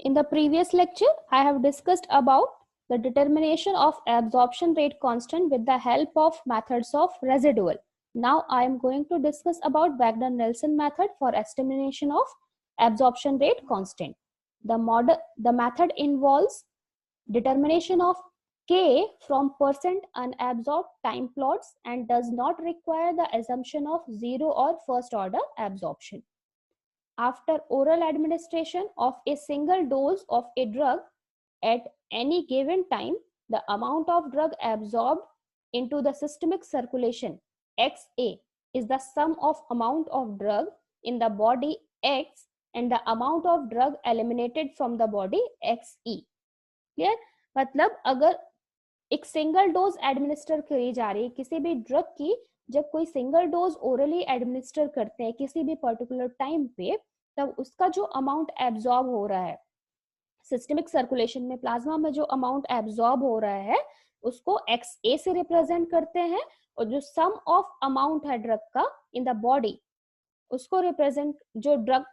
In the previous lecture, I have discussed about the determination of absorption rate constant with the help of methods of residual. Now I am going to discuss about Wagner-Nelson method for estimation of absorption rate constant. The method involves determination of K from percent unabsorbed time plots and does not require the assumption of zero or first order absorption. After oral administration of a single dose of a drug at any given time, the amount of drug absorbed into the systemic circulation XA is the sum of amount of drug in the body X and the amount of drug eliminated from the body XE. Clear? मतलब अगर एक single dose administer करी जा रही है किसी भी drug की, जब कोई सिंगल डोज ओरली एडमिनिस्टर करते हैं किसी भी पर्टिकुलर टाइम पे, तब उसका जो अमाउंट एब्जॉर्ब हो रहा है सिस्टमिक सर्कुलेशन में, प्लाज्मा में जो अमाउंट एब्जॉर्ब हो रहा है उसको XA से रिप्रेजेंट करते हैं, और जो सम ऑफ अमाउंट है ड्रग का इन द बॉडी उसको रिप्रेजेंट, जो ड्रग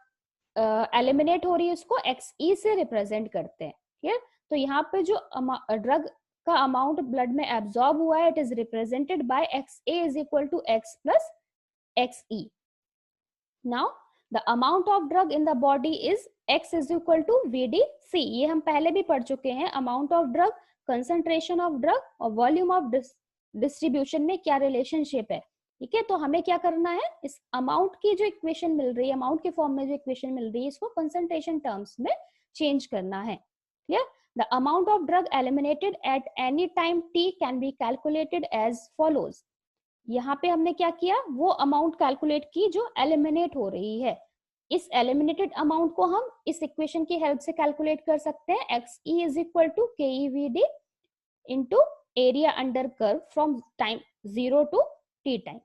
एलिमिनेट हो रही है उसको XE से रिप्रेजेंट करते हैं. क्लियर? तो यहाँ पे जो ड्रग का अमाउंट ब्लड में एब्जॉर्ब हुआ है, it is represented by XA is equal to X plus XE. Now the amount of drug in the body is X is equal to VDC. ये हम पहले भी पढ़ चुके हैं. Amount of drug, concentration of drug और volume of distribution में क्या रिलेशनशिप है. ठीक है, तो हमें क्या करना है, इस अमाउंट की जो इक्वेशन मिल रही है, अमाउंट के फॉर्म में जो इक्वेशन मिल रही है, इसको कंसंट्रेशन टर्म्स में चेंज करना है. Clear? The amount of drug eliminated at any time t can be calculated as follows. यहाँ पे हमने क्या किया, वो अमाउंट कैलकुलेट की जो एलिमिनेट हो रही है. इस एलिमिनेटेड अमाउंट को हम इस इक्वेशन की हेल्प से कैलकुलेट कर सकते हैं. XE is equal to KEVD into area under curve from time 0 to t time.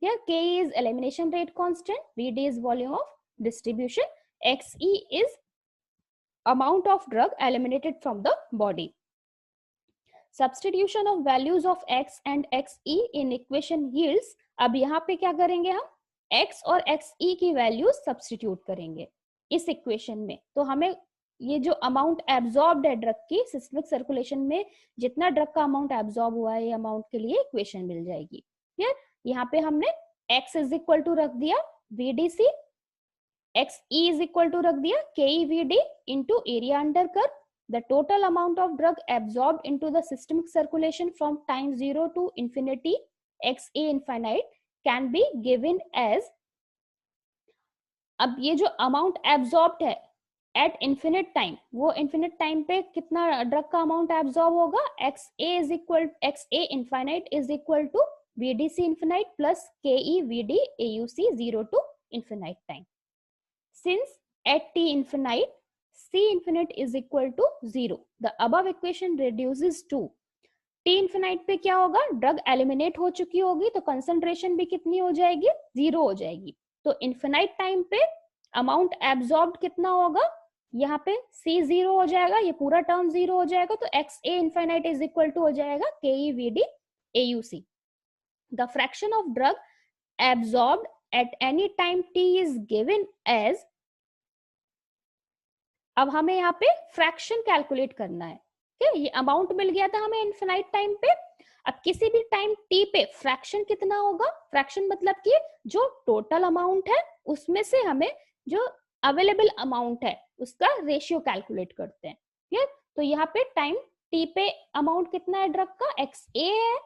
Here KE is elimination rate constant, VD is volume of distribution, XE is amount of drug eliminated from the body. Substitution of values of X and XE in equation yields. अब यहाँ पे क्या करेंगे हम, X और XE की value substitute करेंगे इस इक्वेशन में. तो हमें ये जो अमाउंट एब्जॉर्ब्ड है ड्रग की सिस्टमिक सर्कुलेशन में, जितना ड्रग का अमाउंट एब्जॉर्ब हुआ है, ये अमाउंट के लिए इक्वेशन मिल जाएगी. क्लियर? यहाँ पे हमने X इज इक्वल टू रख दिया VDC, XE is equal to रख दिया KEVD into area under curve. The total amount of drug absorbed into the systemic circulation from time 0 to infinity XA infinite can be given as. अब ये जो amount absorbed है eight infinite time, वो infinite time पे कितना drug का amount absorb होगा, XA infinite is equal to VDC infinite plus KEVD AUC 0 to infinite time. Since at t infinite C infinite is equal to 0, the above equation reduces to. t infinite पे क्या होगा, drug eliminate हो चुकी होगी तो concentration भी कितनी हो जाएगी, 0 हो जाएगी. तो इन्फिनाइट टाइम पे अमाउंट एब्जॉर्ब्ड कितना होगा, यहाँ पे C 0 हो जाएगा, ये पूरा टर्म 0 हो जाएगा, तो XA infinite is equal to हो जाएगा KEVD AUC. The fraction of drug absorbed at any time t is given as. अब हमें यहाँ पे फ्रैक्शन कैलकुलेट करना है. ठीक, ये अमाउंट मिल गया था हमें इनफिनाइट टाइम पे. अब किसी भी टाइम t पे फ्रैक्शन कितना होगा, फ्रैक्शन मतलब कि जो टोटल अमाउंट है उसमें से हमें जो अवेलेबल अमाउंट है उसका रेशियो कैलकुलेट करते हैं. ठीक, तो यहाँ पे टाइम t पे अमाउंट कितना है ड्रग का, XA है.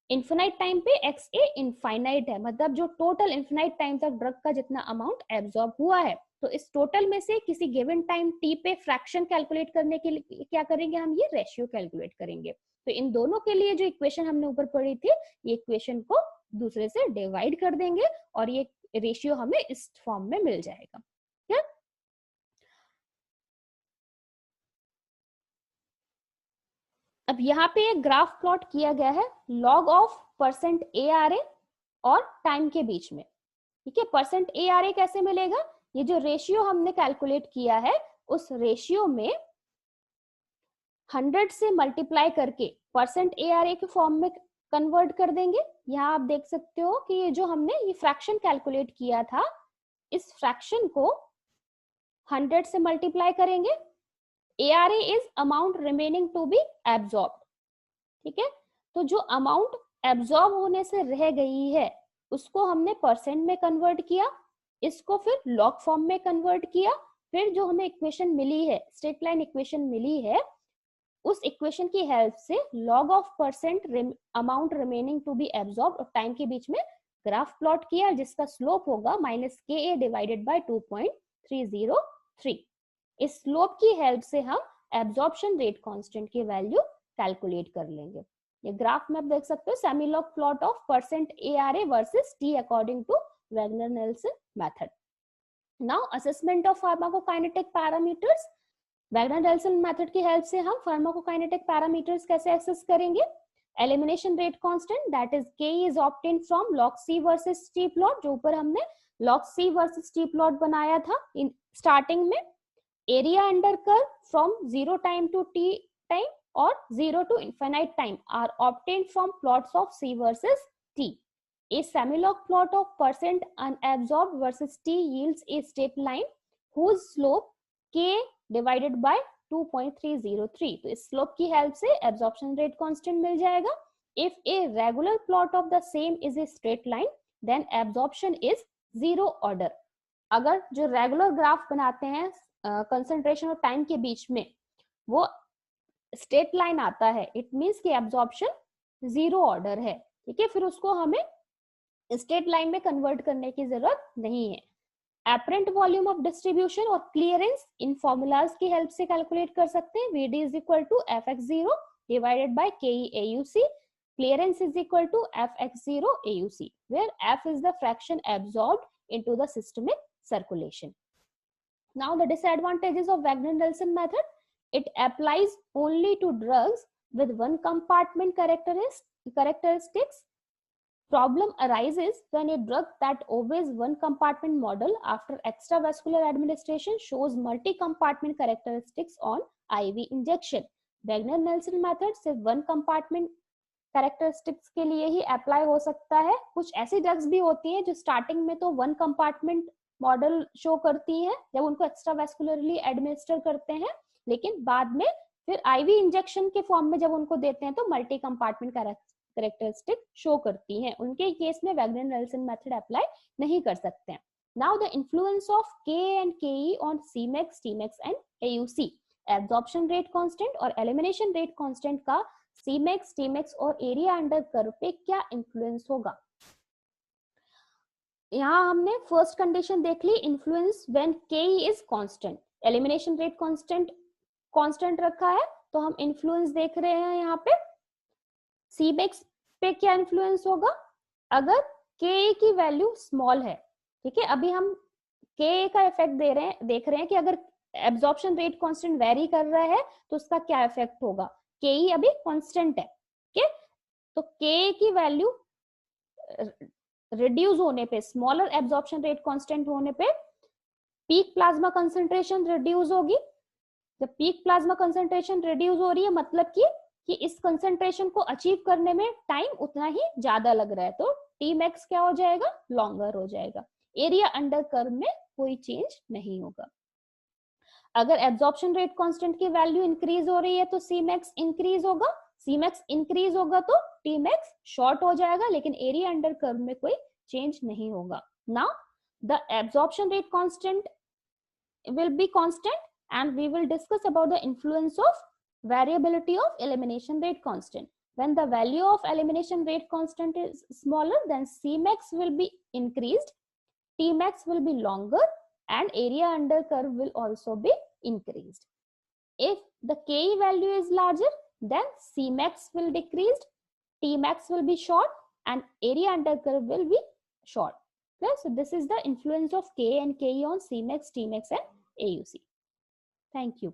इन्फिनाइट टाइम पे XA इनफाइनाइट है, मतलब जो टोटल इन्फिनाइट टाइम तक ड्रग का जितना अमाउंट एब्जॉर्ब हुआ है. तो इस टोटल में से किसी गिवन टाइम t पे फ्रैक्शन कैलकुलेट करने के लिए क्या करेंगे हम, ये रेशियो कैलकुलेट करेंगे. तो इन दोनों के लिए जो इक्वेशन हमने ऊपर पढ़ी थी, ये इक्वेशन को दूसरे से डिवाइड कर देंगे और ये रेशियो हमें इस फॉर्म में मिल जाएगा. ठीक? अब यहाँ पे एक ग्राफ प्लॉट किया गया है लॉग ऑफ परसेंट ARA और टाइम के बीच में. ठीक है, परसेंट ARA कैसे मिलेगा, ये जो रेशियो हमने कैलकुलेट किया है उस रेशियो में 100 से मल्टीप्लाई करके परसेंट ARA के फॉर्म में कन्वर्ट कर देंगे. यहाँ आप देख सकते हो कि ये जो हमने ये फ्रैक्शन कैलकुलेट किया था, इस फ्रैक्शन को 100 से मल्टीप्लाई करेंगे ARA is amount remaining to be absorbed. ठीक है, तो जो अमाउंट एब्जॉर्ब होने से रह गई है उसको हमने परसेंट में कन्वर्ट किया, इसको फिर लॉग फॉर्म में कन्वर्ट किया, फिर जो हमें इक्वेशन मिली है, स्ट्रेट लाइन इक्वेशन मिली है, उस इक्वेशन की हेल्प से log of percent amount remaining to be absorb और टाइम के बीच में ग्राफ प्लॉट किया जिसका स्लोप होगा -KA डिवाइडेड बाय 2.303। इस स्लोप की हेल्प से हम एब्जॉर्प्शन रेट कांस्टेंट की वैल्यू कैलकुलेट कर लेंगे। ये ग्राफ में आप देख सकते हो, semi log plot of percent ARA versus T according to Wagner Nelson method. Now assessment of pharmacokinetic parameters. Wagner Nelson method की हेल्प से हम फार्माकोकाइनेटिक पैरामीटर्स कैसे एक्सेस करेंगे? Elimination rate constant that is Ke is obtained from log C versus T plot, जो ऊपर हमने log C versus T plot बनाया था इन स्टार्टिंग में। Area under curve from 0 time to T time और 0 to infinite time are obtained from plots of C versus T. A semi-log plot of percent unabsorbed versus T yields a straight line whose slope K divided by 2.303. तो इस slope की help से absorption rate constant मिल जाएगा। If a regular plot of the same is a straight line, then absorption is zero order. अगर जो regular graph बनाते हैं concentration और टाइम के बीच में वो स्ट्रेट लाइन आता है, इट मीन्स कि एब्जॉर्प्शन जीरो ऑर्डर है। ठीक है, फिर उसको हमें स्ट्रेट लाइन में कन्वर्ट करने की जरूरत नहीं है। एपरेंट वॉल्यूम ऑफ डिस्ट्रीब्यूशन और क्लियरेंस इन फॉर्मूलाज की हेल्प से कैलकुलेट कर सकते हैं। VD is equal to Fx0 divided by KE AUC, clearance is equal to Fx0 AUC, where F is the fraction absorbed into the systemic circulation. Now the disadvantages of Wagner-Nelson method. It applies only to drugs with one compartment characteristics. Problem arises when a drug that obeys one compartment model after extravascular administration shows multi-compartment characteristics on IV injection. Wagner-Nelson method सिर्फ one compartment characteristics के लिए ही apply हो सकता है। कुछ ऐसी drugs भी होती हैं जो स्टार्टिंग में तो वन कंपार्टमेंट मॉडल शो करती हैं जब उनको एक्स्ट्रावेस्कुलरली एडमिनिस्टर करते हैं, लेकिन बाद में फिर आईवी इंजेक्शन के फॉर्म में जब उनको देते हैं तो मल्टी कंपार्टमेंट कैरेक्टरिस्टिक शो करती हैं। उनके केस में वैगनर-नेल्सन मेथड अप्लाई नहीं कर सकते हैं। Now the influence of K and KE on Cmax, Tmax and AUC। Absorption rate constant और एलिमिनेशन रेट कांस्टेंट का Cmax, Tmax और एरिया अंडर कर्व पे क्या इन्फ्लुएंस होगा? यहाँ हमने फर्स्ट कंडीशन देख ली, influence when KE is constant, elimination rate constant रखा है तो हम इन्फ्लुएंस देख रहे हैं यहाँ पे। Cmax पे क्या इन्फ्लुएंस होगा? अगर KE की वैल्यू स्मॉल है, ठीक है, अभी हम KE का इफेक्ट देख रहे हैं कि अगर एब्जॉर्प्शन रेट कांस्टेंट वेरी कर रहा है तो उसका क्या इफेक्ट होगा। KE अभी कांस्टेंट है, ठीक है, तो KE की वैल्यू रिड्यूस होने पे, स्मॉलर एब्जॉर्प्शन रेट कांस्टेंट होने पे पीक प्लाज्मा कंसंट्रेशन रिड्यूस होगी। जब पीक प्लाज्मा कंसंट्रेशन रिड्यूस हो रही है मतलब कि इस कंसंट्रेशन को अचीव करने में टाइम उतना ही ज्यादा लग रहा है, तो Tmax क्या हो जाएगा? लॉन्गर हो जाएगा। एरिया अंडर कर्व में कोई चेंज नहीं होगा। अगर एब्जॉर्प्शन रेट कांस्टेंट की वैल्यू इंक्रीज हो रही है तो Cmax इंक्रीज होगा, Cmax इंक्रीज होगा तो Tmax शॉर्ट हो जाएगा, लेकिन एरिया अंडर कर्व में कोई चेंज नहीं होगा। Now the absorption rate constant will be constant and we will discuss about the influence of variability of elimination rate constant. When the value of elimination rate constant is smaller, then Cmax will be increased, Tmax will be longer and area under curve will also be increased. If the KE value is larger, then Cmax will decrease, Tmax will be short and area under curve will be short. Okay, so this is the influence of K and KE on Cmax, Tmax and AUC. Thank you.